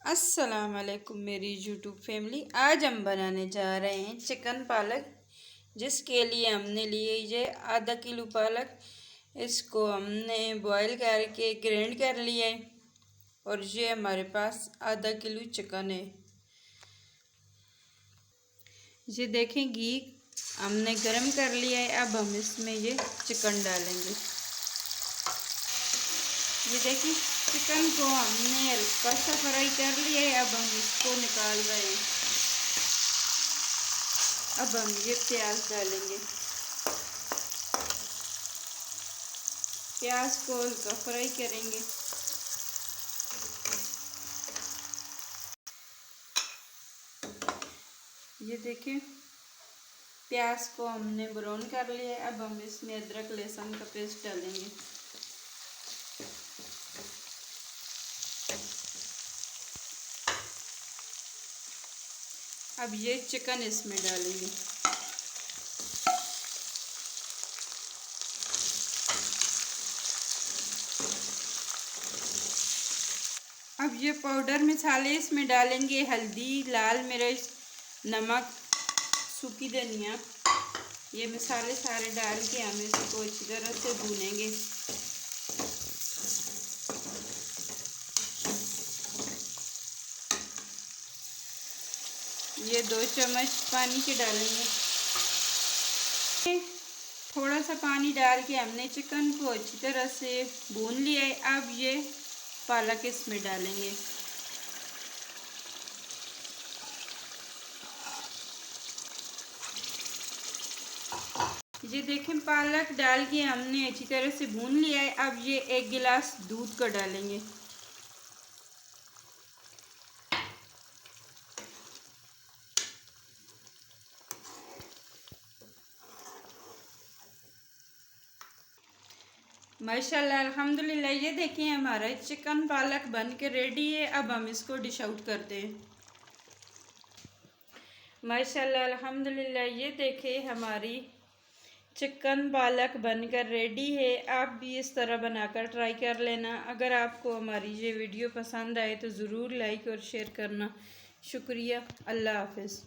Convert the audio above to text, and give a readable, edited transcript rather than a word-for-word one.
अस्सलाम वालेकुम मेरी यूट्यूब फैमिली। आज हम बनाने जा रहे हैं चिकन पालक, जिसके लिए हमने लिए ये आधा किलो पालक। इसको हमने बॉईल करके ग्राइंड कर लिया है और ये हमारे पास आधा किलो चिकन है। ये देखें, घी हमने गरम कर लिया है। अब हम इसमें ये चिकन डालेंगे। ये देखिए, चिकन को हमने हल्का सा फ्राई कर लिया है। अब हम इसको निकाल रहे हैं। अब हम ये प्याज डालेंगे। प्याज को हल्का फ्राई करेंगे। ये देखिए, प्याज को हमने ब्राउन कर लिया है। अब हम इसमें अदरक लहसुन का पेस्ट डालेंगे। अब ये चिकन इसमें डालेंगे। अब ये पाउडर मसाले इसमें डालेंगे। हल्दी, लाल मिर्च, नमक, सूखी धनिया। ये मसाले सारे डाल के हम इसको अच्छी तरह से भूनेंगे। ये 2 चम्मच पानी के डालेंगे। थोड़ा सा पानी डाल के हमने चिकन को अच्छी तरह से भून लिया है। अब ये पालक इसमें डालेंगे। ये देखें, पालक डाल के हमने अच्छी तरह से भून लिया है। अब ये 1 गिलास दूध का डालेंगे। माशाल्लाह, अल्हम्दुलिल्लाह। ये देखिए, हमारा चिकन पालक बन के रेडी है। अब हम इसको डिश आउट करते हैं। माशाल्लाह, अल्हम्दुलिल्लाह। ये देखिए, हमारी चिकन पालक बनकर रेडी है। आप भी इस तरह बनाकर ट्राई कर लेना। अगर आपको हमारी ये वीडियो पसंद आए तो ज़रूर लाइक और शेयर करना। शुक्रिया। अल्लाह हाफ़िज़।